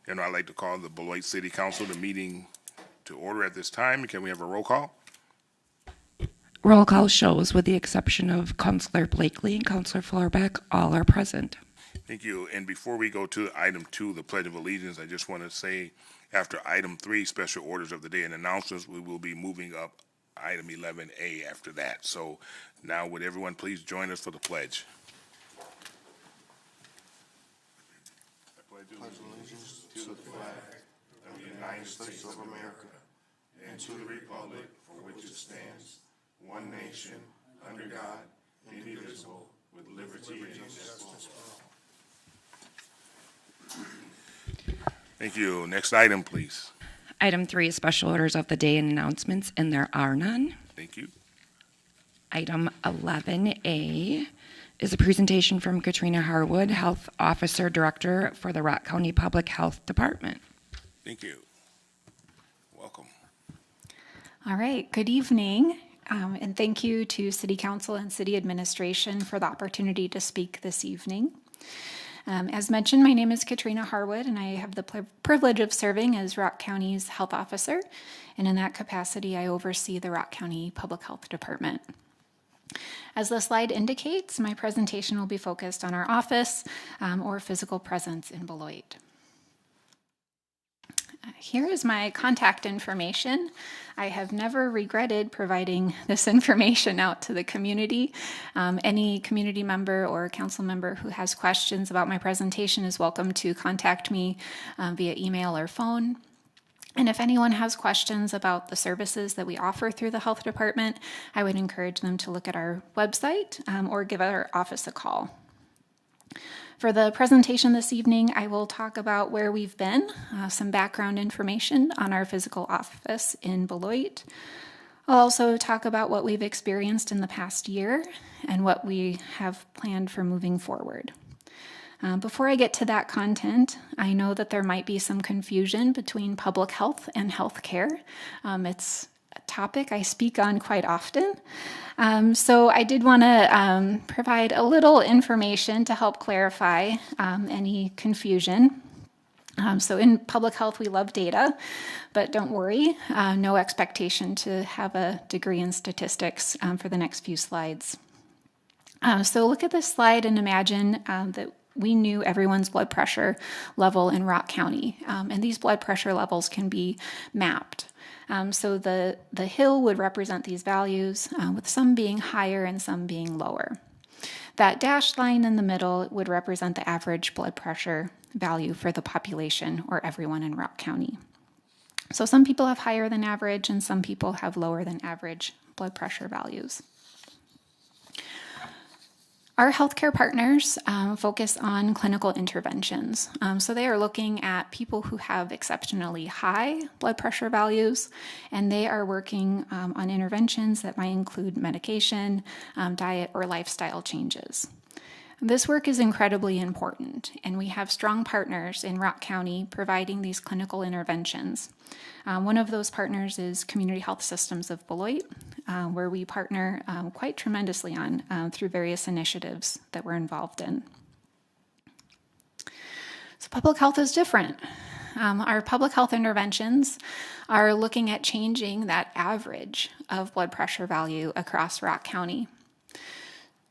And I'd like to call the Beloit City Council the meeting to order at this time. Can we have a roll call? Roll call shows, with the exception of Councilor Blakely and Councilor Florbeck, all are present. Thank you. And before we go to item 2, the Pledge of Allegiance, I just want to say after item 3, special orders of the day and announcements, we will be moving up item 11A after that. So now would everyone please join us for the pledge? Pledge allegiance to the flag of the United States of America and to the republic for which it stands, one nation, under God, indivisible, with liberty and justice for all. Thank you. Next item, please. Item 3 is special orders of the day and announcements, and there are none. Thank you. Item 11A is a presentation from Katrina Harwood, Health Officer Director for the Rock County Public Health Department. Thank you. Welcome. All right, good evening, and thank you to City Council and City Administration for the opportunity to speak this evening. As mentioned, my name is Katrina Harwood, and I have the privilege of serving as Rock County's Health Officer, and in that capacity, I oversee the Rock County Public Health Department. As the slide indicates, my presentation will be focused on our office or physical presence in Beloit. Here is my contact information. I have never regretted providing this information out to the community. Any community member or council member who has questions about my presentation is welcome to contact me via email or phone. And if anyone has questions about the services that we offer through the health department, I would encourage them to look at our website or give our office a call. For the presentation this evening, I will talk about where we've been, some background information on our physical office in Beloit. I'll also talk about what we've experienced in the past year and what we have planned for moving forward. Before I get to that content, I know that there might be some confusion between public health and healthcare. It's a topic I speak on quite often. So I did want to provide a little information to help clarify any confusion. So in public health, we love data, but don't worry, no expectation to have a degree in statistics for the next few slides. So look at this slide and imagine that we knew everyone's blood pressure level in Rock County, and these blood pressure levels can be mapped. So the hill would represent these values, with some being higher and some being lower. That dashed line in the middle would represent the average blood pressure value for the population or everyone in Rock County. So some people have higher than average and some people have lower than average blood pressure values. Our healthcare partners focus on clinical interventions. So they are looking at people who have exceptionally high blood pressure values, and they are working on interventions that might include medication, diet, or lifestyle changes. This work is incredibly important, and we have strong partners in Rock County providing these clinical interventions. One of those partners is Community Health Systems of Beloit, where we partner quite tremendously on through various initiatives that we're involved in. So public health is different. Our public health interventions are looking at changing that average of blood pressure value across Rock County.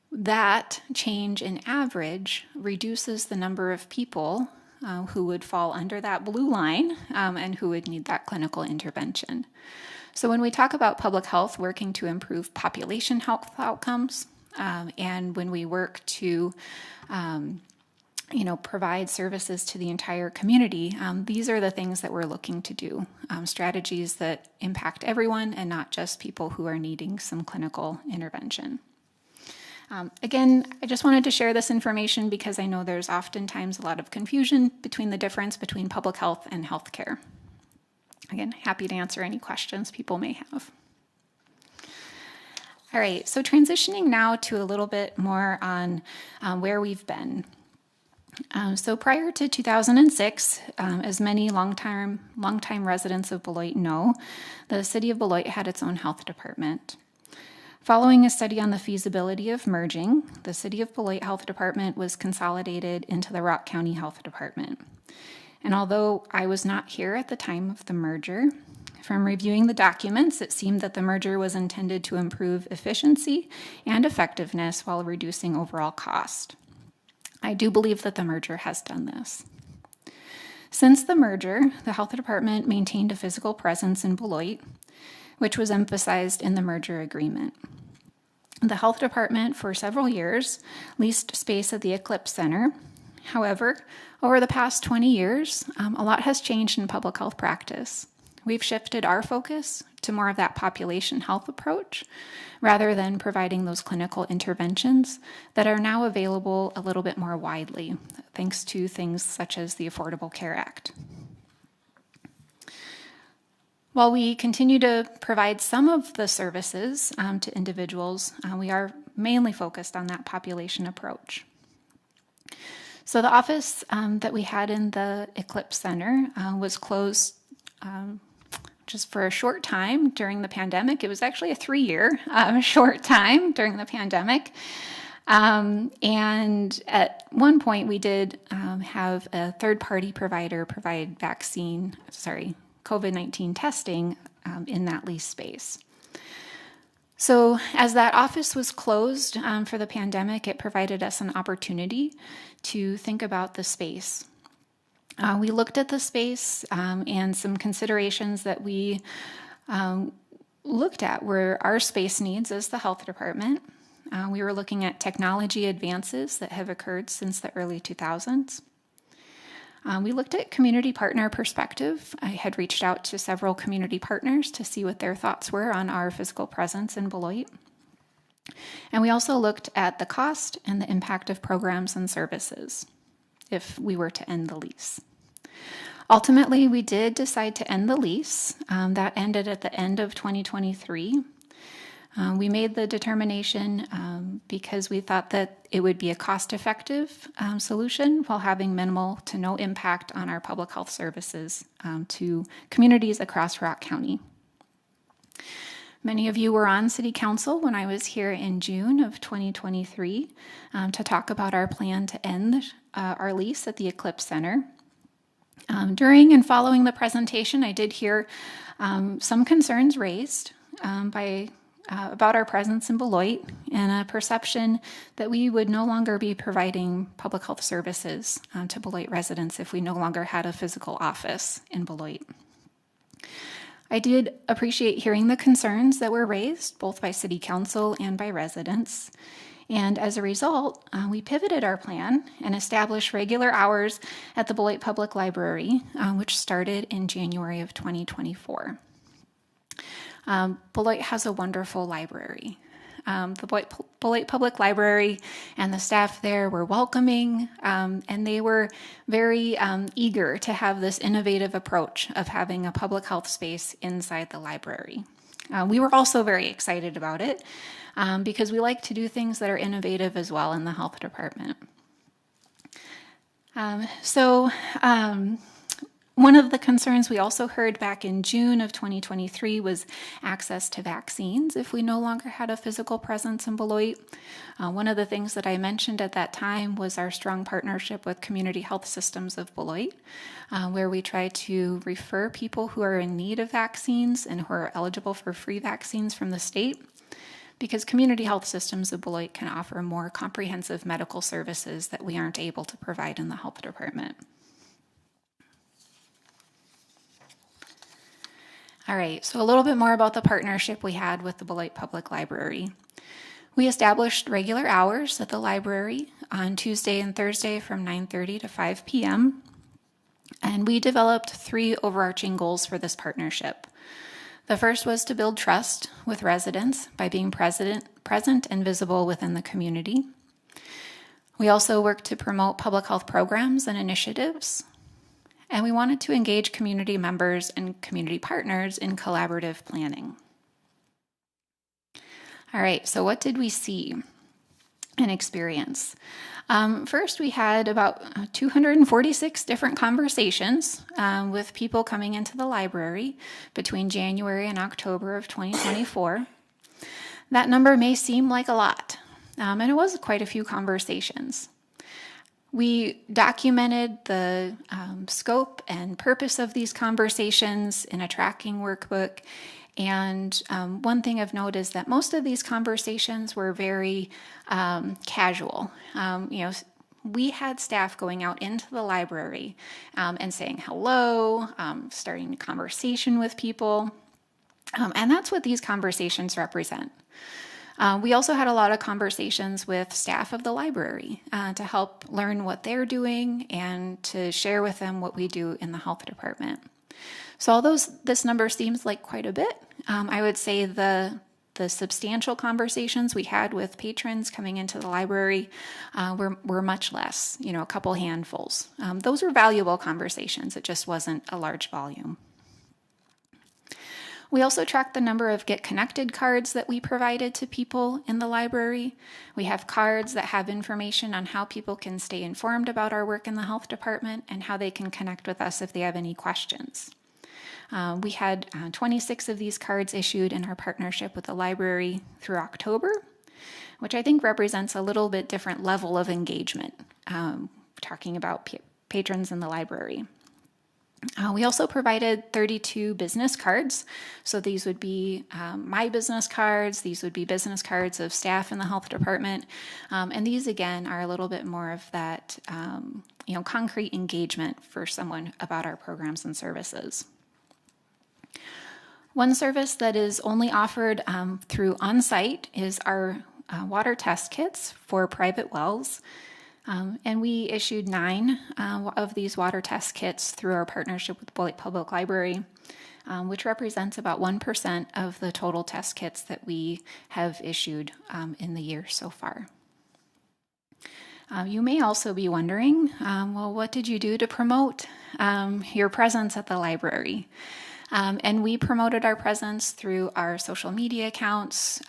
That change in average reduces the number of people who would fall under that blue line and who would need that clinical intervention. So when we talk about public health working to improve population health outcomes, and when we work to provide services to the entire community, these are the things that we're looking to do, strategies that impact everyone and not just people who are needing some clinical intervention. Again, I just wanted to share this information because I know there's oftentimes a lot of confusion between the difference between public health and healthcare. Again, happy to answer any questions people may have. All right, so transitioning now to a little bit more on where we've been. So prior to 2006, as many longtime residents of Beloit know, the city of Beloit had its own health department. Following a study on the feasibility of merging, the City of Beloit Health Department was consolidated into the Rock County Health Department. And although I was not here at the time of the merger, from reviewing the documents, it seemed that the merger was intended to improve efficiency and effectiveness while reducing overall cost. I do believe that the merger has done this. Since the merger, the Health Department maintained a physical presence in Beloit, which was emphasized in the merger agreement. The Health Department, for several years, leased space at the Eclipse Center. However, over the past 20 years, a lot has changed in public health practice. We've shifted our focus to more of that population health approach, rather than providing those clinical interventions that are now available a little bit more widely, thanks to things such as the Affordable Care Act. While we continue to provide some of the services to individuals, we are mainly focused on that population approach. So the office that we had in the Eclipse Center was closed just for a short time during the pandemic. It was actually a 3-year short time during the pandemic. And at one point we did have a third-party provider provide COVID-19 testing in that lease space. So as that office was closed for the pandemic, it provided us an opportunity to think about the space. We looked at the space, and some considerations that we looked at were our space needs as the health department. We were looking at technology advances that have occurred since the early 2000s. We looked at community partner perspective. I had reached out to several community partners to see what their thoughts were on our physical presence in Beloit. And we also looked at the cost and the impact of programs and services if we were to end the lease. Ultimately, we did decide to end the lease. That ended at the end of 2023. We made the determination because we thought that it would be a cost-effective solution while having minimal to no impact on our public health services to communities across Rock County. Many of you were on City Council when I was here in June of 2023 to talk about our plan to end our lease at the Eclipse Center. During and following the presentation, I did hear some concerns raised about our presence in Beloit and a perception that we would no longer be providing public health services to Beloit residents if we no longer had a physical office in Beloit. I did appreciate hearing the concerns that were raised both by City Council and by residents. And as a result, we pivoted our plan and established regular hours at the Beloit Public Library, which started in January of 2024. Beloit has a wonderful library. The Beloit Public Library and the staff there were welcoming, and they were very eager to have this innovative approach of having a public health space inside the library. We were also very excited about it because we like to do things that are innovative as well in the health department. One of the concerns we also heard back in June of 2023 was access to vaccines if we no longer had a physical presence in Beloit. One of the things that I mentioned at that time was our strong partnership with Community Health Systems of Beloit, where we try to refer people who are in need of vaccines and who are eligible for free vaccines from the state, because Community Health Systems of Beloit can offer more comprehensive medical services that we aren't able to provide in the health department. All right, so a little bit more about the partnership we had with the Beloit Public Library. We established regular hours at the library on Tuesday and Thursday from 9:30 to 5 p.m. And we developed 3 overarching goals for this partnership. The first was to build trust with residents by being present and visible within the community. We also worked to promote public health programs and initiatives. And we wanted to engage community members and community partners in collaborative planning. All right, so what did we see and experience? First, we had about 246 different conversations with people coming into the library between January and October of 2024. That number may seem like a lot, and it was quite a few conversations. We documented the scope and purpose of these conversations in a tracking workbook. And one thing of note is that most of these conversations were very casual. We had staff going out into the library and saying hello, starting a conversation with people. And that's what these conversations represent. We also had a lot of conversations with staff of the library to help learn what they're doing and to share with them what we do in the health department. So although this number seems like quite a bit, I would say the substantial conversations we had with patrons coming into the library were much less, a couple handfuls. Those were valuable conversations. It just wasn't a large volume. We also tracked the number of Get Connected cards that we provided to people in the library. We have cards that have information on how people can stay informed about our work in the health department and how they can connect with us if they have any questions. We had 26 of these cards issued in our partnership with the library through October, which I think represents a little bit different level of engagement, talking about patrons in the library. We also provided 32 business cards. So these would be my business cards. These would be business cards of staff in the health department. And these, again, are a little bit more of that, concrete engagement for someone about our programs and services. One service that is only offered through on-site is our water test kits for private wells. And we issued 9 of these water test kits through our partnership with Beloit Public Library, which represents about 1% of the total test kits that we have issued in the year so far. You may also be wondering, what did you do to promote your presence at the library? And we promoted our presence through our social media accounts,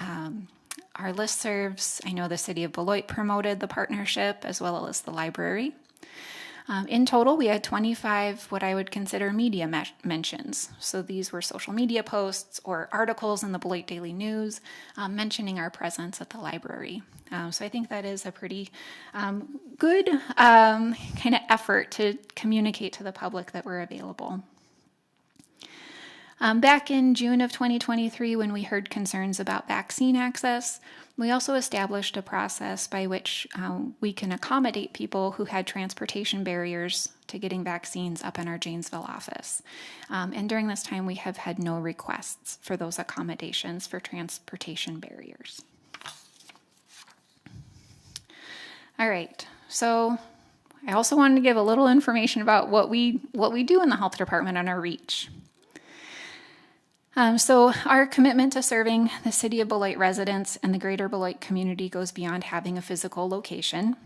our listservs. I know the City of Beloit promoted the partnership as well as the library. In total, we had 25 what I would consider media mentions. So these were social media posts or articles in the Beloit Daily News mentioning our presence at the library. So I think that is a pretty good kind of effort to communicate to the public that we're available. Back in June of 2023, when we heard concerns about vaccine access, we also established a process by which we can accommodate people who had transportation barriers to getting vaccines up in our Janesville office. And during this time, we have had no requests for those accommodations for transportation barriers. All right, so I also wanted to give a little information about what we do in the health department on our reach. So our commitment to serving the City of Beloit residents and the greater Beloit community goes beyond having a physical location.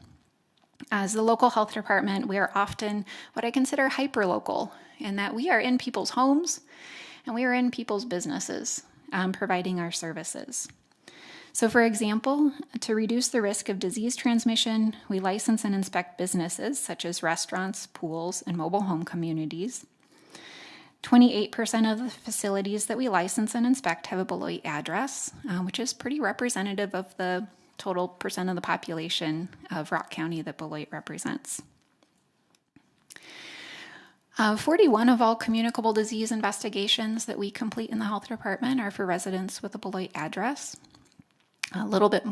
As the local health department, we are often what I consider hyperlocal in that we are in people's homes and we are in people's businesses providing our services. So for example, to reduce the risk of disease transmission, we license and inspect businesses such as restaurants, pools, and mobile home communities. 28% of the facilities that we license and inspect have a Beloit address, which is pretty representative of the total percent of the population of Rock County that Beloit represents. 41 of all communicable disease investigations that we complete in the health department are for residents with a Beloit address. A little bit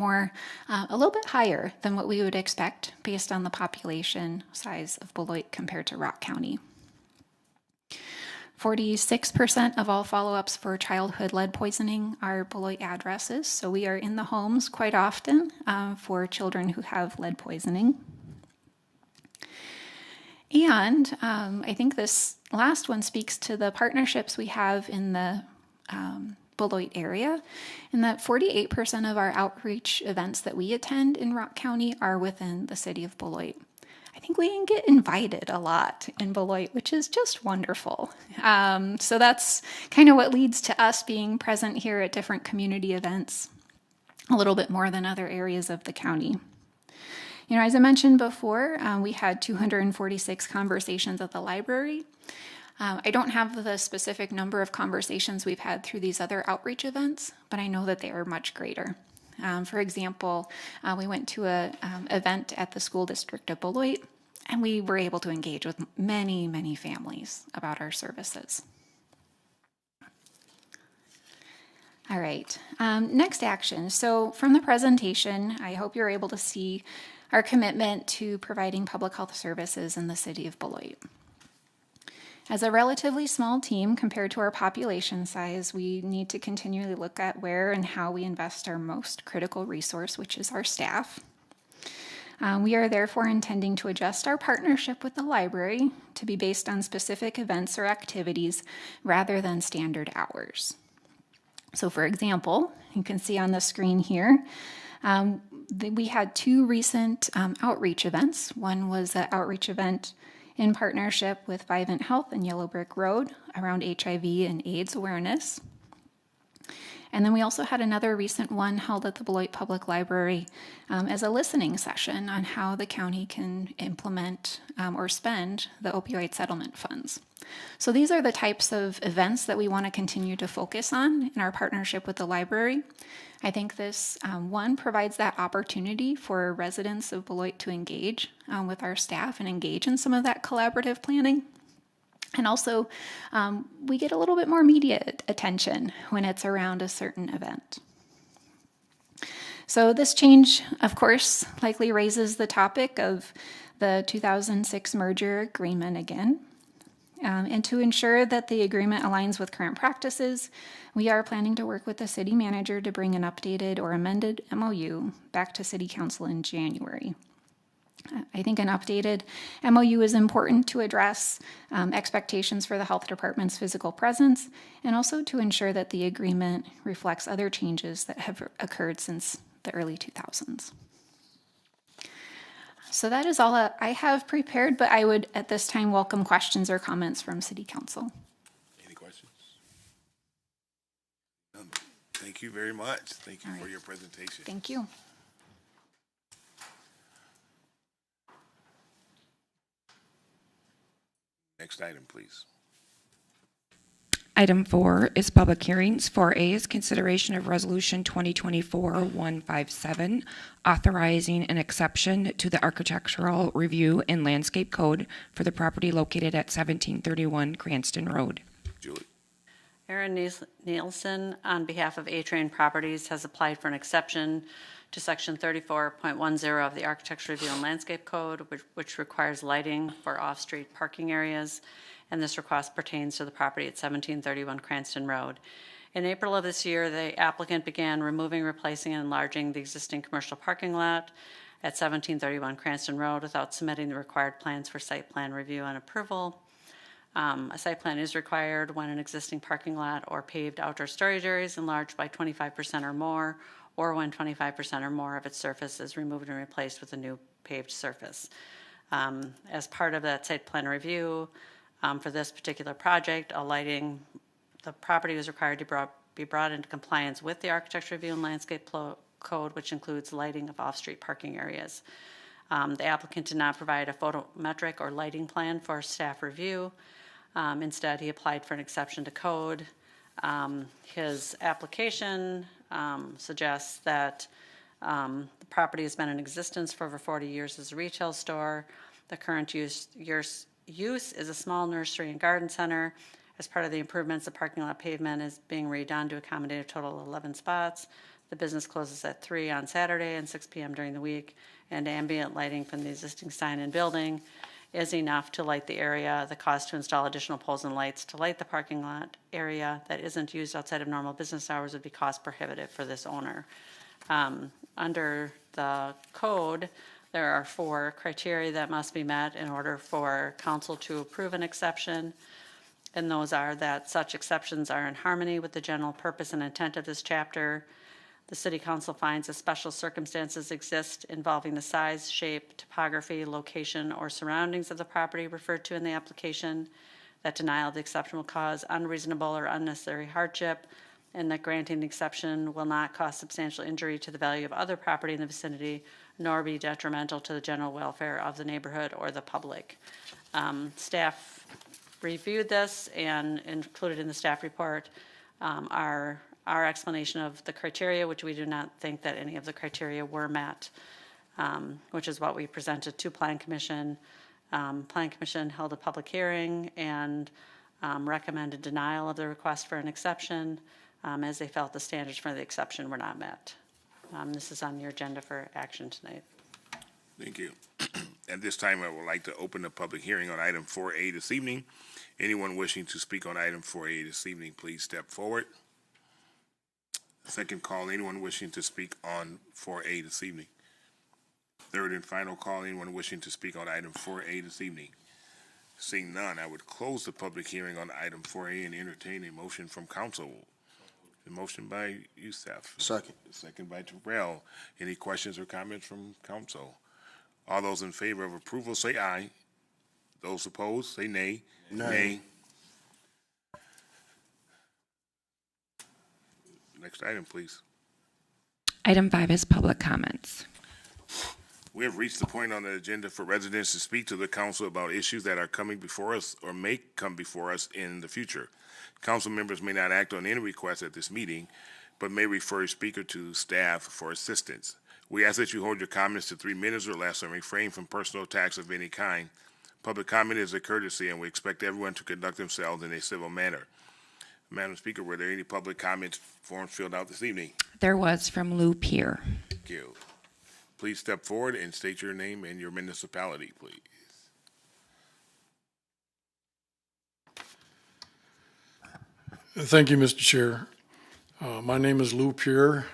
higher than what we would expect based on the population size of Beloit compared to Rock County. 46% of all follow-ups for childhood lead poisoning are Beloit addresses, so we are in the homes quite often for children who have lead poisoning. And I think this last one speaks to the partnerships we have in the Beloit area, in that 48% of our outreach events that we attend in Rock County are within the City of Beloit. I think we get invited a lot in Beloit, which is just wonderful. So that's kind of what leads to us being present here at different community events a little bit more than other areas of the county. As I mentioned before, we had 246 conversations at the library. I don't have the specific number of conversations we've had through these other outreach events, but I know that they are much greater. For example, we went to an event at the school district of Beloit And we were able to engage with many, many families about our services. All right, next action. So from the presentation, I hope you're able to see our commitment to providing public health services in the city of Beloit. As a relatively small team compared to our population size, we need to continually look at where and how we invest our most critical resource, which is our staff. We are therefore intending to adjust our partnership with the library to be based on specific events or activities rather than standard hours. So for example, you can see on the screen here, we had two recent outreach events. One was an outreach event in partnership with Vivint Health and Yellow Brick Road around HIV and AIDS awareness. And then we also had another recent one held at the Beloit Public Library as a listening session on how the county can implement or spend the opioid settlement funds. So these are the types of events that we want to continue to focus on in our partnership with the library. I think this one provides that opportunity for residents of Beloit to engage with our staff and engage in some of that collaborative planning. And also, we get a little bit more media attention when it's around a certain event. So this change, of course, likely raises the topic of the 2006 merger agreement again. And to ensure that the agreement aligns with current practices, we are planning to work with the city manager to bring an updated or amended MOU back to City Council in January. I think an updated MOU is important to address expectations for the health department's physical presence and also to ensure that the agreement reflects other changes that have occurred since the early 2000s. So that is all I have prepared, but I would at this time welcome questions or comments from City Council. Any questions? Thank you very much. Thank you for your presentation. Thank you. Next item, please. Item 4 is public hearings. 4A is consideration of Resolution 2024-157, authorizing an exception to the Architectural Review and Landscape Code for the property located at 1731 Cranston Road. Julie. Erin Nielsen, on behalf of A-Train Properties, has applied for an exception to Section 34.10 of the Architectural Review and Landscape Code, which requires lighting for off-street parking areas, and this request pertains to the property at 1731 Cranston Road. In April of this year, the applicant began removing, replacing, and enlarging the existing commercial parking lot at 1731 Cranston Road without submitting the required plans for site plan review and approval. A site plan is required when an existing parking lot or paved outdoor storage area is enlarged by 25% or more, or when 25% or more of its surface is removed and replaced with a new paved surface. As part of that site plan review, for this particular project, the property was required to be brought into compliance with the Architecture Review and Landscape Code, which includes lighting of off-street parking areas. The applicant did not provide a photometric or lighting plan for staff review. Instead, he applied for an exception to code. His application suggests that the property has been in existence for over 40 years as a retail store. The current use is a small nursery and garden center. As part of the improvements, the parking lot pavement is being redone to accommodate a total of 11 spots. The business closes at 3 on Saturday and 6 p.m. during the week, and ambient lighting from the existing sign and building is enough to light the area. The cost to install additional poles and lights to light the parking lot area that isn't used outside of normal business hours would be cost prohibitive for this owner. Under the code, there are 4 criteria that must be met in order for council to approve an exception, and those are that such exceptions are in harmony with the general purpose and intent of this chapter. The City Council finds that special circumstances exist involving the size, shape, topography, location, or surroundings of the property referred to in the application, that denial of the exception will cause unreasonable or unnecessary hardship, and that granting the exception will not cause substantial injury to the value of other property in the vicinity, nor be detrimental to the general welfare of the neighborhood or the public. Staff reviewed this, and included in the staff report our explanation of the criteria, which we do not think that any of the criteria were met, which is what we presented to Plan Commission Plan Commission held a public hearing and recommended denial of the request for an exception as they felt the standards for the exception were not met. This is on your agenda for action tonight. Thank you. At this time, I would like to open the public hearing on item 4A this evening. Anyone wishing to speak on item 4A this evening, please step forward. Second call, anyone wishing to speak on 4A this evening. Third and final call, anyone wishing to speak on item 4A this evening. Seeing none, I would close the public hearing on item 4A and entertain a motion from council. A motion by Youssef. Second. Second by Terrell. Any questions or comments from council? All those in favor of approval say aye. Those opposed say nay. Nay. Next item, please. Item 5 is public comments. We have reached the point on the agenda for residents to speak to the council about issues that are coming before us or may come before us in the future. Council members may not act on any requests at this meeting, but may refer a speaker to staff for assistance. We ask that you hold your comments to 3 minutes or less and refrain from personal attacks of any kind. Public comment is a courtesy, and we expect everyone to conduct themselves in a civil manner. Madam Speaker, were there any public comments forms filled out this evening? There was from Lou Pier. Thank you. Please step forward and state your name and your municipality, please. Thank you, Mr. Chair. My name is Lou Pier.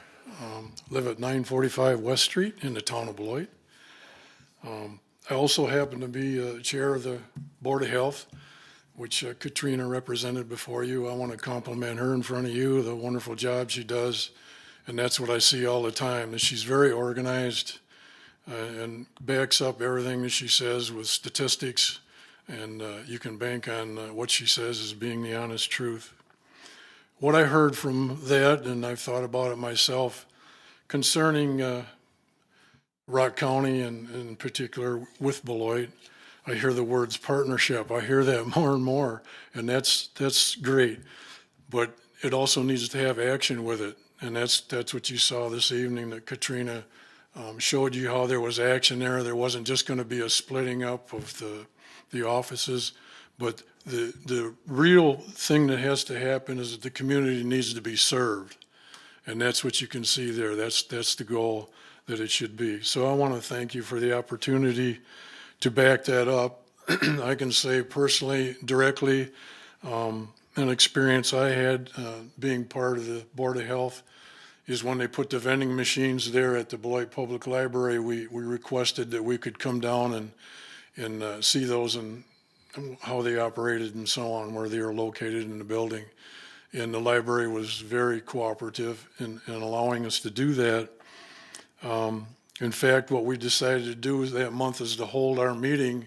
Live at 945 West Street in the town of Beloit. I also happen to be chair of the Board of Health, which Katrina represented before you. I want to compliment her in front of you, the wonderful job she does. And that's what I see all the time, that she's very organized and backs up everything that she says with statistics. And you can bank on what she says as being the honest truth. What I heard from that, and I've thought about it myself, concerning Rock County and in particular with Beloit, I hear the words partnership. I hear that more and more, and that's great. But it also needs to have action with it, and that's what you saw this evening, that Katrina showed you how there was action there. There wasn't just going to be a splitting up of the offices, but the real thing that has to happen is that the community needs to be served, and that's what you can see there. That's the goal that it should be. So I want to thank you for the opportunity to back that up. I can say personally, directly, an experience I had being part of the Board of Health is when they put the vending machines there at the Beloit Public Library, we requested that we could come down and see those and how they operated and so on, where they were located in the building. And the library was very cooperative in allowing us to do that. In fact, what we decided to do that month is to hold our meeting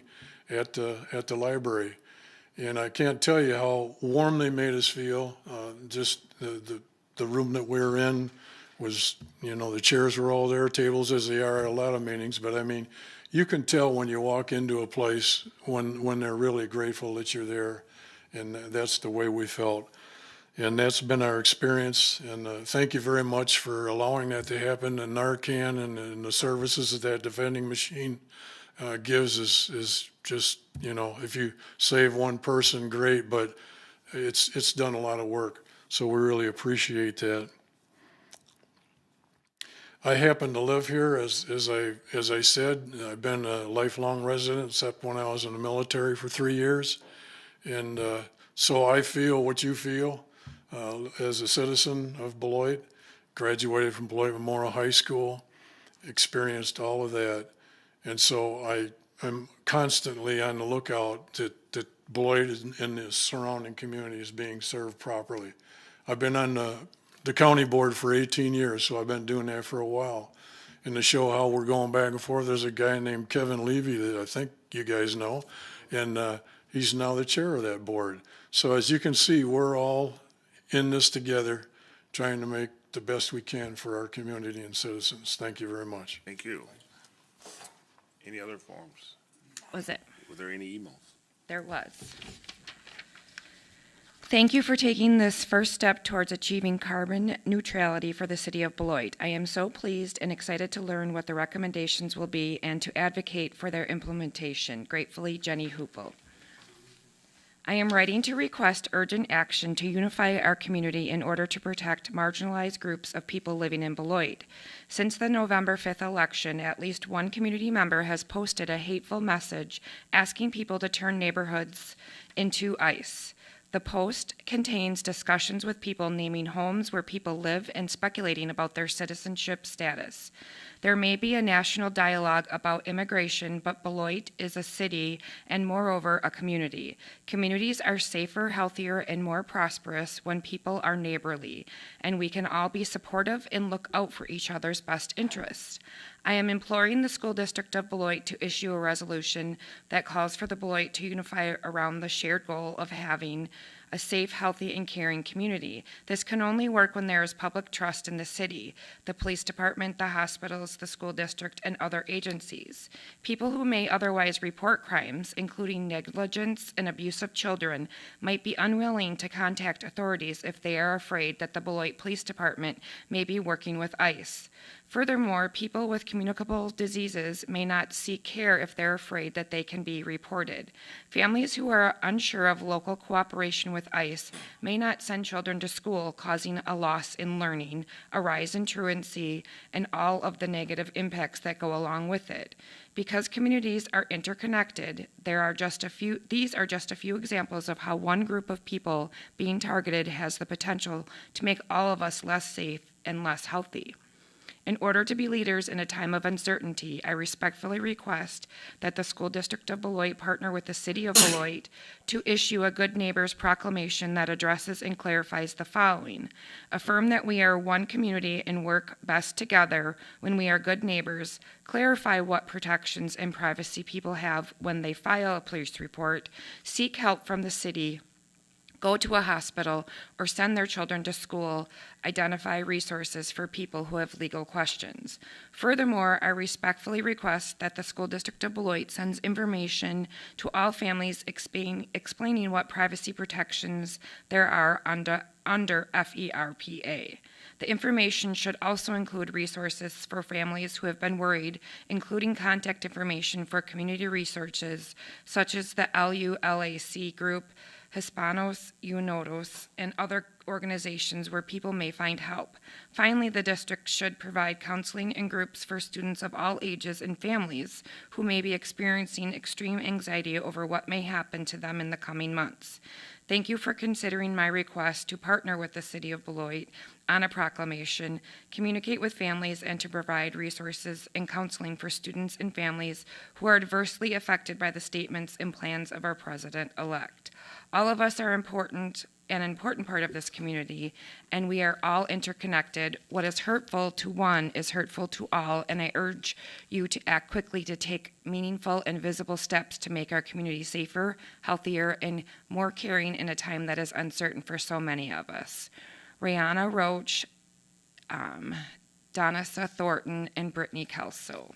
at the library. And I can't tell you how warm they made us feel. Just the room that we were in was, the chairs were all there, tables as they are at a lot of meetings. But I mean, you can tell when you walk into a place when they're really grateful that you're there. And that's the way we felt. And that's been our experience. And thank you very much for allowing that to happen. And Narcan and the services that vending machine gives is just, if you save one person, great, but it's done a lot of work. So we really appreciate that. I happen to live here, as I said. I've been a lifelong resident, except when I was in the military for 3 years. And so I feel what you feel. As a citizen of Beloit, graduated from Beloit Memorial High School, experienced all of that. And so I'm constantly on the lookout that Beloit and the surrounding community is being served properly. I've been on the county board for 18 years, so I've been doing that for a while. And to show how we're going back and forth, there's a guy named Kevin Levy that I think you guys know, and he's now the chair of that board. So as you can see, we're all in this together, trying to make the best we can for our community and citizens. Thank you very much. Thank you. Any other forms? Was it? Were there any emails? There was. Thank you for taking this first step towards achieving carbon neutrality for the city of Beloit. I am so pleased and excited to learn what the recommendations will be and to advocate for their implementation. Gratefully, Jenny Hoopel. I am writing to request urgent action to unify our community in order to protect marginalized groups of people living in Beloit. Since the November 5th election, at least one community member has posted a hateful message asking people to turn neighborhoods into ICE. The post contains discussions with people naming homes where people live and speculating about their citizenship status. There may be a national dialogue about immigration, but Beloit is a city and moreover a community. Communities are safer, healthier, and more prosperous when people are neighborly, and we can all be supportive and look out for each other's best interests. I am imploring the school district of Beloit to issue a resolution that calls for the Beloit to unify around the shared goal of having a safe, healthy, and caring community. This can only work when there is public trust in the city, the police department, the hospitals, the school district, and other agencies. People who may otherwise report crimes, including negligence and abuse of children, might be unwilling to contact authorities if they are afraid that the Beloit Police Department may be working with ICE. Furthermore, people with communicable diseases may not seek care if they're afraid that they can be reported. Families who are unsure of local cooperation with ICE may not send children to school, causing a loss in learning, a rise in truancy, and all of the negative impacts that go along with it. Because communities are interconnected, these are just a few examples of how one group of people being targeted has the potential to make all of us less safe and less healthy. In order to be leaders in a time of uncertainty, I respectfully request that the school district of Beloit partner with the city of Beloit to issue a Good Neighbors proclamation that addresses and clarifies the following. Affirm that we are one community and work best together when we are good neighbors. Clarify what protections and privacy people have when they file a police report. Seek help from the city. Go to a hospital, or send their children to school. Identify resources for people who have legal questions. Furthermore, I respectfully request that the school district of Beloit sends information to all families explaining what privacy protections there are under FERPA. The information should also include resources for families who have been worried, including contact information for community resources, such as the LULAC group, Hispanos Unidos, and other organizations where people may find help. Finally, the district should provide counseling and groups for students of all ages and families who may be experiencing extreme anxiety over what may happen to them in the coming months. Thank you for considering my request to partner with the city of Beloit on a proclamation, communicate with families, and to provide resources and counseling for students and families who are adversely affected by the statements and plans of our president-elect. All of us are important, an important part of this community, and we are all interconnected. What is hurtful to one is hurtful to all, and I urge you to act quickly to take meaningful and visible steps to make our community safer, healthier, and more caring in a time that is uncertain for so many of us. Rihanna Roach, Donissa Thornton, and Brittany Kelso.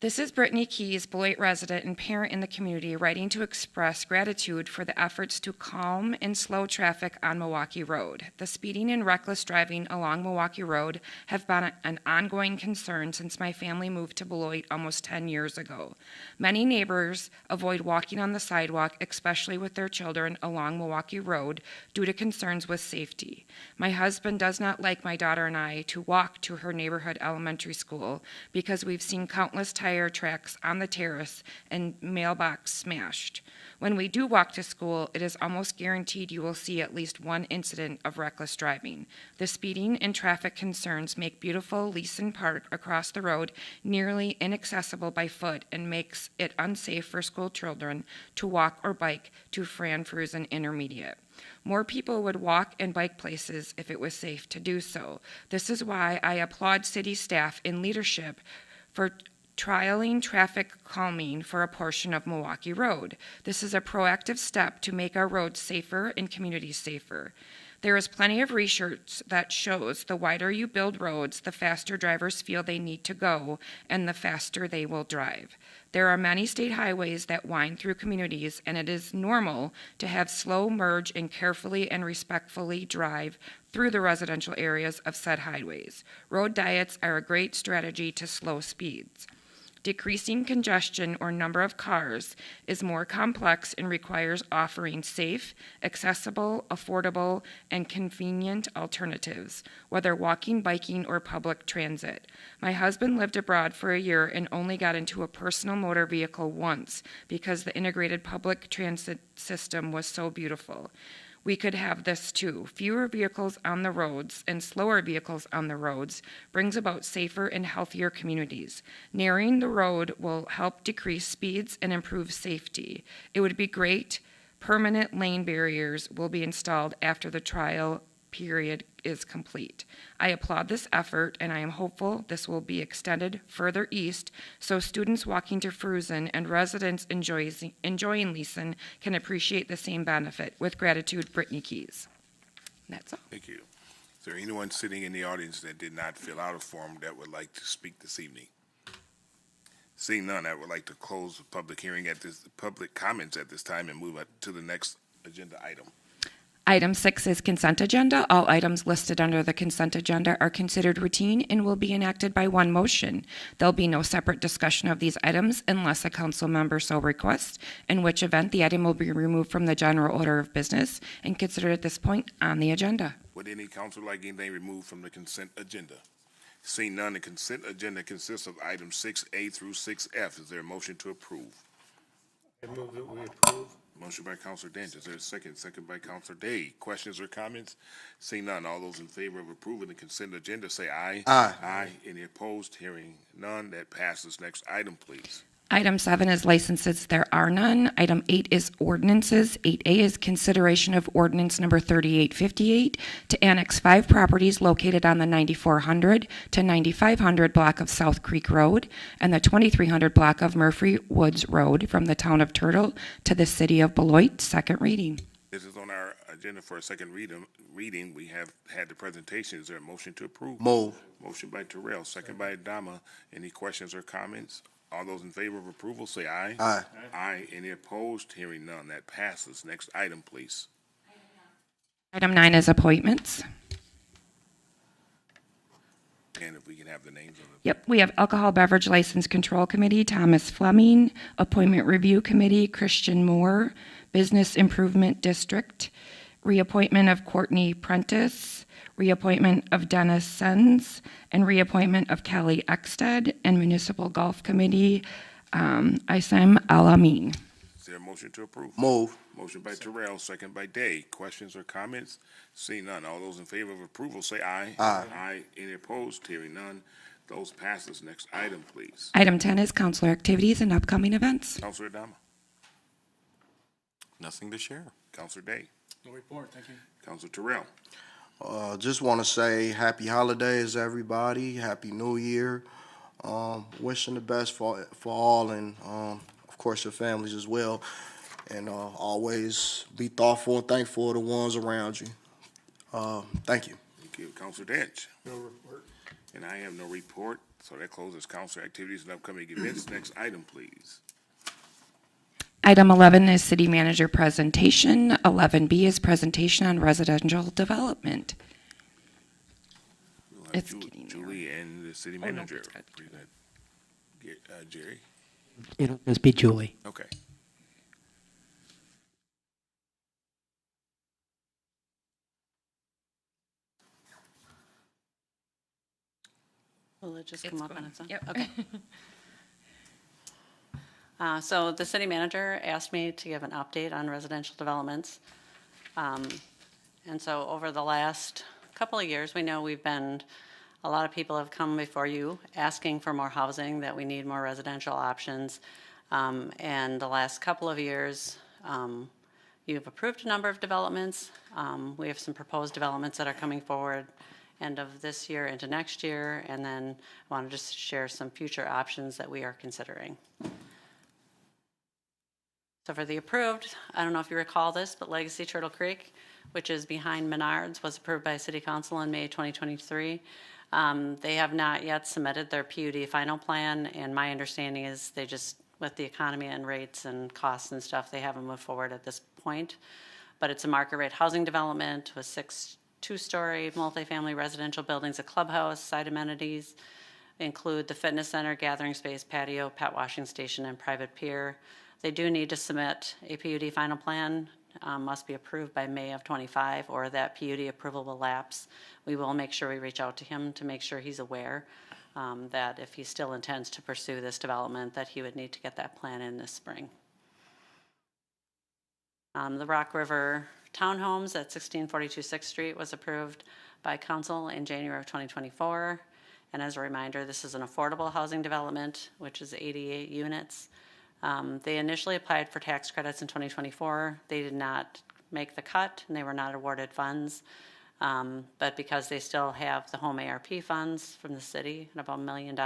This is Brittany Keys, Beloit resident and parent in the community, writing to express gratitude for the efforts to calm and slow traffic on Milwaukee Road. The speeding and reckless driving along Milwaukee Road have been an ongoing concern since my family moved to Beloit almost 10 years ago. Many neighbors avoid walking on the sidewalk, especially with their children, along Milwaukee Road due to concerns with safety. My husband does not like my daughter and I to walk to her neighborhood elementary school because we've seen countless tire tracks on the terrace and mailbox smashed. When we do walk to school, it is almost guaranteed you will see at least one incident of reckless driving. The speeding and traffic concerns make beautiful Leeson Park across the road nearly inaccessible by foot and makes it unsafe for school children to walk or bike to Franfrusen Intermediate. More people would walk and bike places if it was safe to do so. This is why I applaud city staff and leadership for trialing traffic calming for a portion of Milwaukee Road. This is a proactive step to make our roads safer and communities safer. There is plenty of research that shows the wider you build roads, the faster drivers feel they need to go, and the faster they will drive. There are many state highways that wind through communities, and it is normal to have slow merge and carefully and respectfully drive through the residential areas of said highways. Road diets are a great strategy to slow speeds. Decreasing congestion or number of cars is more complex and requires offering safe, accessible, affordable, and convenient alternatives, whether walking, biking, or public transit. My husband lived abroad for a year and only got into a personal motor vehicle once because the integrated public transit system was so beautiful. We could have this too. Fewer vehicles on the roads and slower vehicles on the roads brings about safer and healthier communities. Narrowing the road will help decrease speeds and improve safety. It would be great. Permanent lane barriers will be installed after the trial period is complete. I applaud this effort, and I am hopeful this will be extended further east so students walking to Fruzen and residents enjoying Leeson can appreciate the same benefit. With gratitude, Brittany Keys. That's all. Thank you. Is there anyone sitting in the audience that did not fill out a form that would like to speak this evening? Seeing none, I would like to close the public hearing public comments at this time and move to the next agenda item. Item 6 is consent agenda. All items listed under the consent agenda are considered routine and will be enacted by one motion. There'll be no separate discussion of these items unless a council member so requests, in which event the item will be removed from the general order of business and considered at this point on the agenda. Would any council like anything removed from the consent agenda? Seeing none, the consent agenda consists of items 6A through 6F. Is there a motion to approve? I move that we approve. Motion by Counselor Dent. Is there a second? Second by Counselor Day. Questions or comments? Seeing none, all those in favor of approving the consent agenda say aye. Aye. Aye. Any opposed? Hearing none, that passes. Next item, please. Item 7 is licenses. There are none. Item 8 is ordinances. 8A is consideration of ordinance number 3858 to annex 5 properties located on the 9400 to 9500 block of South Creek Road and the 2300 block of Murphy Woods Road from the town of Turtle to the city of Beloit. Second reading. This is on our agenda for a second reading. We have had the presentation. Is there a motion to approve? Move. Motion by Terrell, second by Adama. Any questions or comments? All those in favor of approval say aye. Aye. Aye. Any opposed? Hearing none, that passes. Next item, please. Item 9 is appointments. And if we can have the names of the. Yep, we have Alcohol Beverage License Control Committee, Thomas Fleming. Appointment Review Committee, Christian Moore. Business Improvement District, reappointment of Courtney Prentice, reappointment of Dennis Sens, and reappointment of Kelly Eckstead, and Municipal Golf Committee, Isam Alamin. Is there a motion to approve? Move. Motion by Terrell, second by Day. Questions or comments? Seeing none. All those in favor of approval say aye. Aye. Aye. Any opposed? Hearing none. Those passes. Next item, please. Item 10 is councilor activities and upcoming events. Counselor Adama. Nothing to share. Counselor Day. No report, thank you. Counselor Terrell. Just want to say happy holidays, everybody. Happy New Year. Wishing the best for all, and of course your families as well. And always be thoughtful and thankful of the ones around you. Thank you. Thank you. Counselor Dench. No report. And I have no report, so that closes council activities and upcoming events. Next item, please. Item 11 is city manager presentation. 11B is presentation on residential development. We'll have It's getting there. Julie and the city Oh, no, manager. it's got Present. Jerry? It'll just be Julie. Okay. Will it just come up on its own? Yep. Okay. So the city manager asked me to give an update on residential developments. And so over the last couple of years, we know a lot of people have come before you asking for more housing, that we need more residential options. And the last couple of years, you've approved a number of developments. We have some proposed developments that are coming forward end of this year into next year, and then I want to just share some future options that we are considering. So for the approved, I don't know if you recall this, but Legacy Turtle Creek which is behind Menards, was approved by City Council in May 2023. They have not yet submitted their PUD final plan, and my understanding is they just, with the economy and rates and costs and stuff, they haven't moved forward at this point. But it's a market rate housing development with 6 two-story multifamily residential buildings, a clubhouse, side amenities, include the fitness center, gathering space, patio, pet washing station, and private pier. They do need to submit a PUD final plan, must be approved by May of 25, or that PUD approval will lapse. We will make sure we reach out to him to make sure he's aware that if he still intends to pursue this development, that he would need to get that plan in this spring. The Rock River Townhomes at 1642 6th Street was approved by council in January of 2024. And as a reminder, this is an affordable housing development, which is 88 units. They initially applied for tax credits in 2024. They did not make the cut, and they were not awarded funds. But because they still have the home ARP funds from the city and about $1 million,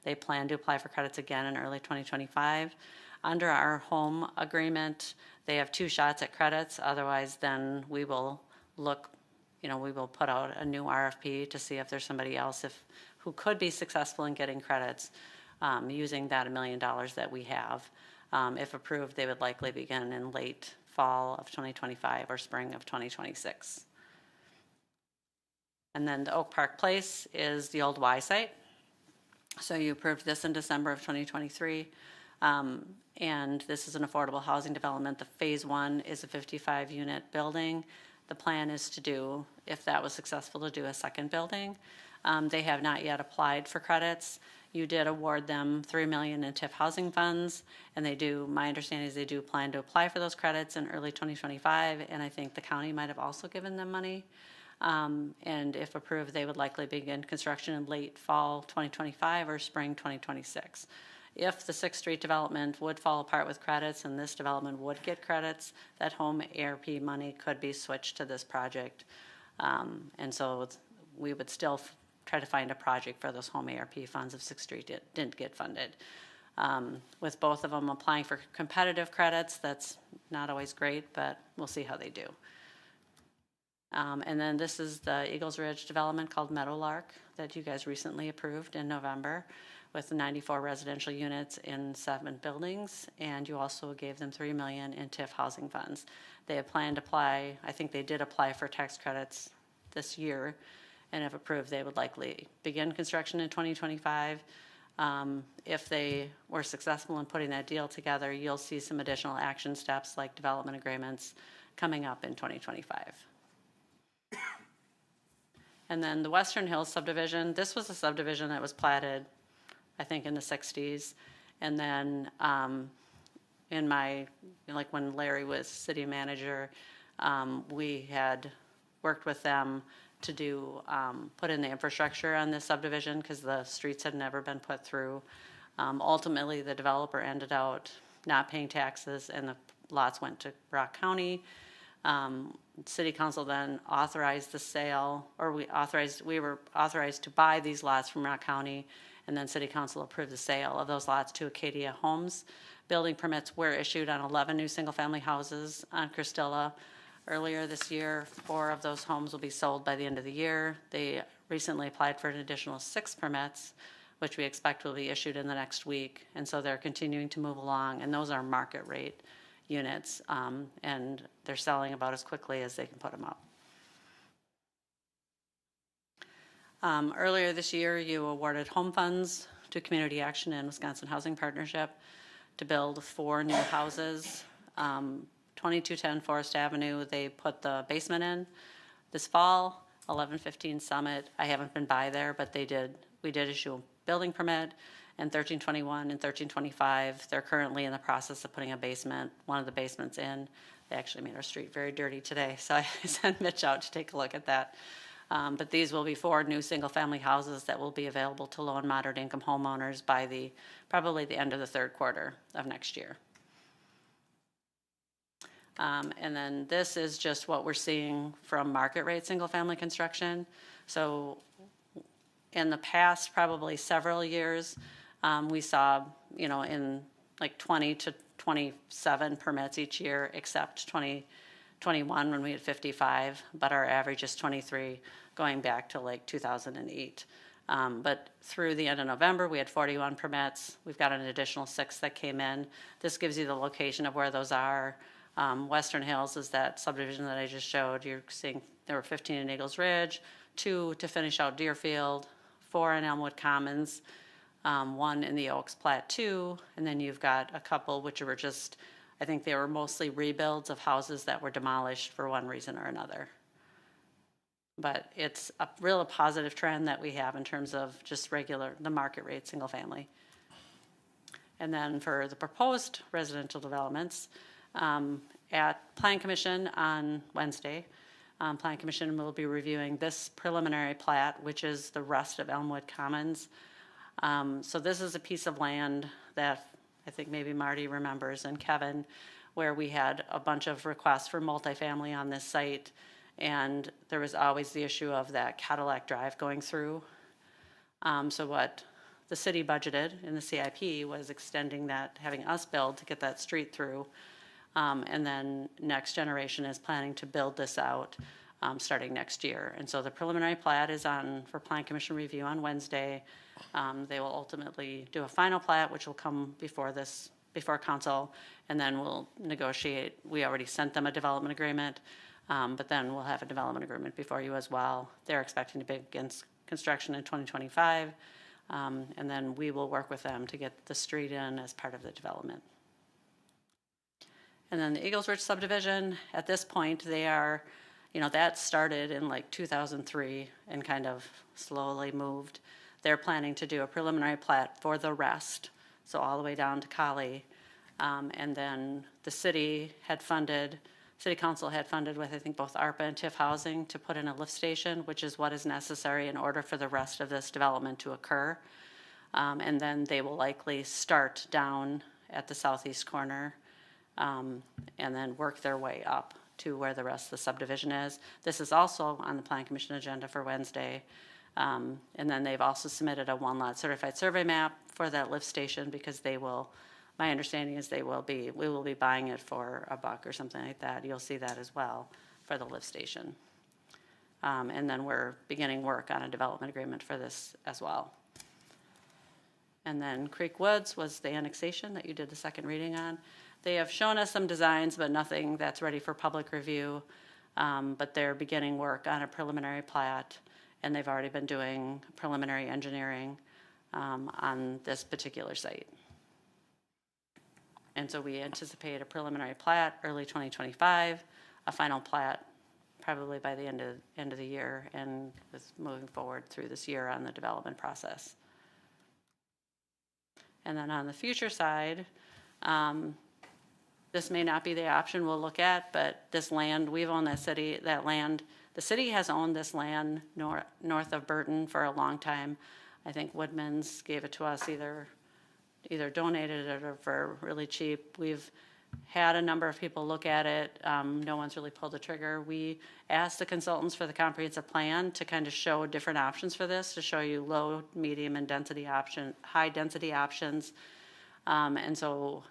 they plan to apply for credits again in early 2025. Under our home agreement, they have 2 shots at credits. Otherwise, then we will look, we will put out a new RFP to see if there's somebody else who could be successful in getting credits using that $1 million that we have. If approved, they would likely begin in late fall of 2025 or spring of 2026. And then the Oak Park Place is the old Y site. So you approved this in December of 2023. And this is an affordable housing development. The phase 1 is a 55-unit building. The plan is to do, if that was successful, to do a second building. They have not yet applied for credits. You did award them $3 million in TIF housing funds, and they do, my understanding is they do plan to apply for those credits in early 2025, and I think the county might have also given them money. And if approved, they would likely begin construction in late fall 2025 or spring 2026. If the 6th Street development would fall apart with credits and this development would get credits, that home ARP money could be switched to this project. And so we would still try to find a project for those home ARP funds if 6th Street didn't get funded. With both of them applying for competitive credits, that's not always great, but we'll see how they do. And then this is the Eagles Ridge development called Meadowlark that you guys recently approved in November, with 94 residential units in 7 buildings, and you also gave them $3 million in TIF housing funds. They have planned to apply, I think they did apply for tax credits this year, and if approved, they would likely begin construction in 2025. If they were successful in putting that deal together, you'll see some additional action steps like development agreements coming up in 2025. And then the Western Hills subdivision, this was a subdivision that was platted, I think, in the 60s. And then when Larry was city manager, we had worked with them to do, put in the infrastructure on this subdivision because the streets had never been put through. Ultimately, the developer ended out not paying taxes and the lots went to Rock County. City Council then authorized the sale, or we were authorized to buy these lots from Rock County, and then City Council approved the sale of those lots to Acadia Homes. Building permits were issued on 11 new single-family houses on Christilla earlier this year. 4 of those homes will be sold by the end of the year. They recently applied for an additional 6 permits, which we expect will be issued in the next week, and so they're continuing to move along, and those are market rate units, and they're selling about as quickly as they can put them up. Earlier this year, you awarded home funds to Community Action and Wisconsin Housing Partnership to build 4 new houses. 2210 Forest Avenue, they put the basement in this fall. 1115 Summit, I haven't been by there, but we did issue a building permit. And 1321 and 1325, they're currently in the process of putting one of the basements in. They actually made our street very dirty today, so I sent Mitch out to take a look at that. But these will be 4 new single-family houses that will be available to low and moderate income homeowners by probably the end of the 3rd quarter of next year. And then this is just what we're seeing from market rate single-family construction. So in the past, probably several years, we saw, in like 20 to 27 permits each year, except 21 when we had 55, but our average is 23 going back to like 2008. But through the end of November, we had 41 permits. We've got an additional 6 that came in. This gives you the location of where those are. Western Hills is that subdivision that I just showed. You're seeing there were 15 in Eagles Ridge, 2 to finish out Deerfield, 4 in Elmwood Commons, 1 in the Oaks Plat 2, and then you've got a couple which were just, I think they were mostly rebuilds of houses that were demolished for one reason or another. But it's a real positive trend that we have in terms of just the market rate, single family. And then for the proposed residential developments, at Plan Commission on Wednesday, Plan Commission will be reviewing this preliminary plat, which is the rest of Elmwood Commons. So this is a piece of land that I think maybe Marty remembers and Kevin, where we had a bunch of requests for multifamily on this site. And there was always the issue of that Cadillac Drive going through. So what the city budgeted in the CIP was extending that, having us build to get that street through. And then Next Generation is planning to build this out starting next year. And so the preliminary plat is on for Plan Commission review on Wednesday. They will ultimately do a final plat, which will come before council, and then we'll negotiate. We already sent them a development agreement. But then we'll have a development agreement before you as well. They're expecting to begin construction in 2025, and then we will work with them to get the street in as part of the development. And then the Eagles Ridge subdivision, at this point, they are, that started in like 2003 and kind of slowly moved. They're planning to do a preliminary plat for the rest, so all the way down to Collie. And then the city council had funded with, I think, both ARPA and TIF housing to put in a lift station, which is what is necessary in order for the rest of this development to occur. And then they will likely start down at the southeast corner and then work their way up to where the rest of the subdivision is. This is also on the Plan Commission agenda for Wednesday. And then they've also submitted a 1-lot certified survey map for that lift station because my understanding is we will be buying it for $1 or something like that. You'll see that as well for the lift station. And then we're beginning work on a development agreement for this as well. And then Creek Woods was the annexation that you did the second reading on. They have shown us some designs, but nothing that's ready for public review. But they're beginning work on a preliminary plat, and they've already been doing preliminary engineering on this particular site. And so we anticipate a preliminary plat early 2025, a final plat probably by the end of the year, and it's moving forward through this year on the development process. And then on the future side, this may not be the option we'll look at, but this land, we've owned that land. The city has owned this land north of Burton for a long time. I think Woodman's gave it to us either donated it or for really cheap. We've had a number of people look at it. No one's really pulled the trigger. We asked the consultants for the comprehensive plan to kind of show different options for this, to show you low, medium, and high density options. And so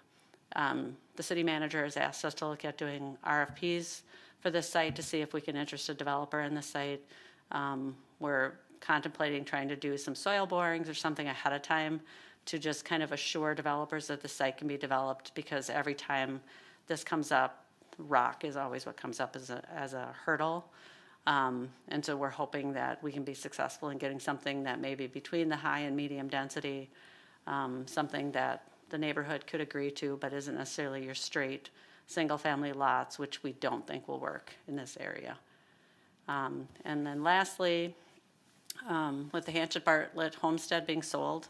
the city manager has asked us to look at doing RFPs for this site to see if we can interest a developer in this site. We're contemplating trying to do some soil borings or something ahead of time to just kind of assure developers that the site can be developed, because every time this comes up, rock is always what comes up as a hurdle. And so we're hoping that we can be successful in getting something that may be between the high and medium density, something that the neighborhood could agree to, but isn't necessarily your straight single-family lots, which we don't think will work in this area. And then lastly, with the Hanchett Bartlett homestead being sold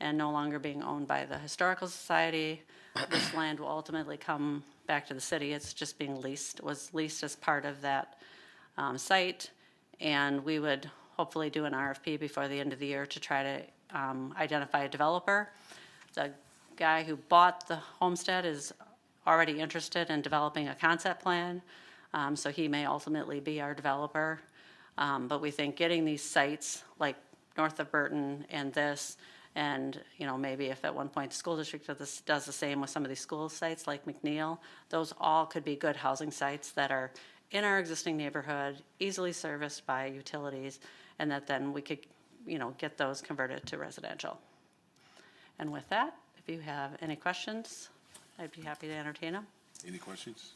and no longer being owned by the Historical Society, this land will ultimately come back to the city. It's just being leased, was leased as part of that site, and we would hopefully do an RFP before the end of the year to try to identify a developer. The guy who bought the homestead is already interested in developing a concept plan, so he may ultimately be our developer. But we think getting these sites like north of Burton and this And, maybe if at one point the school district does the same with some of these school sites like McNeil, those all could be good housing sites that are in our existing neighborhood, easily serviced by utilities, and that then we could, get those converted to residential. And with that, if you have any questions, I'd be happy to entertain them. Any questions?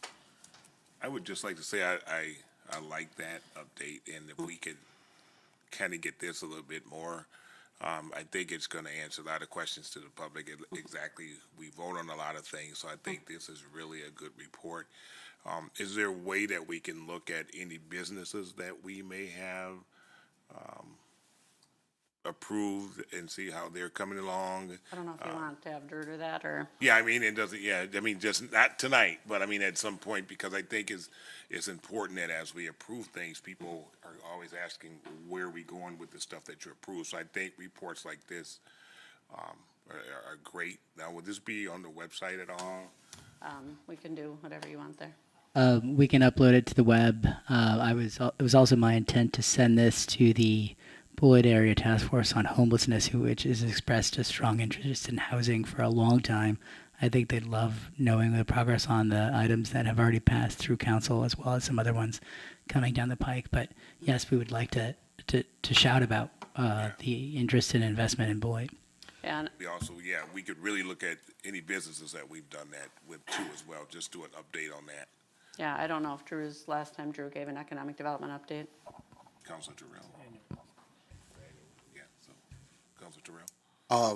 I would just like to say I like that update, and if we could kind of get this a little bit more, I think it's going to answer a lot of questions to the public. Exactly, we vote on a lot of things, so I think this is really a good report. Is there a way that we can look at any businesses that we may have approved and see how they're coming along? I don't know if you want to have Drew do that, or... Yeah, I mean, it doesn't, just not tonight, but I mean, at some point, because I think it's important that as we approve things, people are always asking, where are we going with the stuff that you approve? So I think reports like this are great. Now, would this be on the website at all? We can do whatever you want there. We can upload it to the web. It was also my intent to send this to the Beloit Area Task Force on Homelessness, which has expressed a strong interest in housing for a long time. I think they'd love knowing the progress on the items that have already passed through council, as well as some other ones coming down the pike. But yes, we would like to shout about the interest in investment in Beloit. And We could really look at any businesses that we've done that with too as well, just do an update on that. yeah, I don't know if last time Drew gave an economic development update. Councilor Terrell. Yeah, so, Councilor Terrell.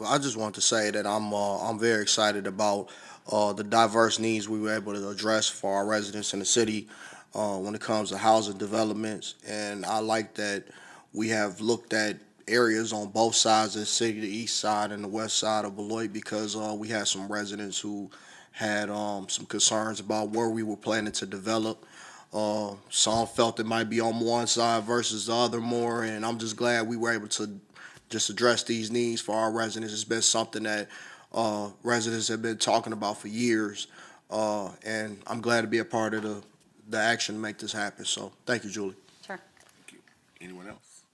I just want to say that I'm very excited about the diverse needs we were able to address for our residents in the city when it comes to housing developments, and I like that we have looked at areas on both sides of the city, the east side and the west side of Beloit, because we had some residents who had some concerns about where we were planning to develop. Some felt it might be on one side versus the other more, and I'm just glad we were able to just address these needs for our residents. It's been something that residents have been talking about for years, and I'm glad to be a part of the action to make this happen. So thank you, Julie. Sure. Thank you. Anyone else?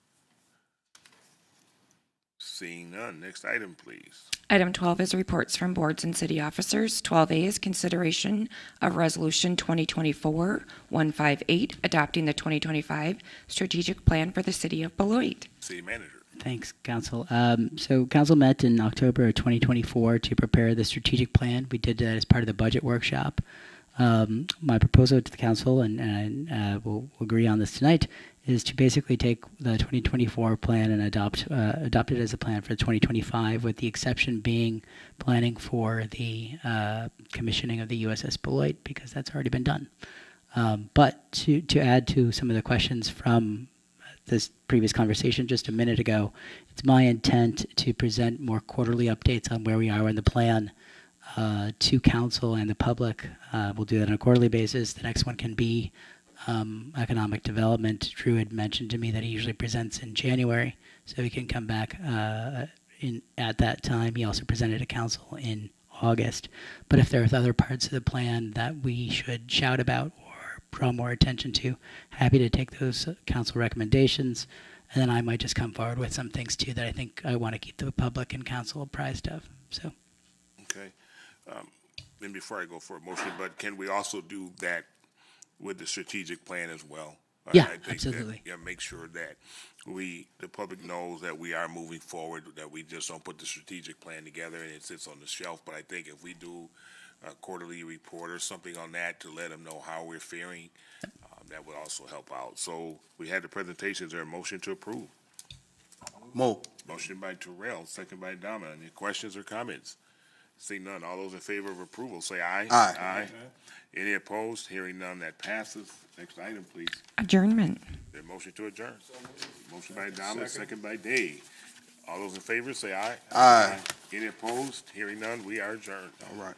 Seeing none, next item, please. Item 12 is reports from boards and city officers. 12A is consideration of Resolution 2024-158, adopting the 2025 strategic plan for the city of Beloit. City manager. Thanks, Council. So Council met in October of 2024 to prepare the strategic plan. We did that as part of the budget workshop. My proposal to the Council, and we'll agree on this tonight, is to basically take the 2024 plan and adopt it as a plan for 2025, with the exception being planning for the commissioning of the USS Beloit, because that's already been done. But to add to some of the questions from this previous conversation just a minute ago, it's my intent to present more quarterly updates on where we are in the plan to council and the public. We'll do that on a quarterly basis. The next one can be economic development. Drew had mentioned to me that he usually presents in January, so he can come back at that time. He also presented to council in August. But if there are other parts of the plan that we should shout about or draw more attention to, happy to take those council recommendations. And then I might just come forward with some things too that I think I want to keep the public and council apprised of. So. Okay. And before I go for a motion, but can we also do that with the strategic plan as well? Yeah, I think absolutely. That, make sure that the public knows that we are moving forward, that we just don't put the strategic plan together and it sits on the shelf. But I think if we do a quarterly report or something on that to let them know how we're faring, that would also help out. So we had the presentation. Is there a motion to approve? Motion by Terrell, second by Dama. Any questions or comments? See none. All those in favor of approval, say aye. Aye. Aye. Any opposed? Hearing none, that passes. Next item, please. Adjournment. The motion to adjourn. Motion by Dama, second by Dave. All those in favor, say aye. Aye. Any opposed? Hearing none, we are adjourned. All right.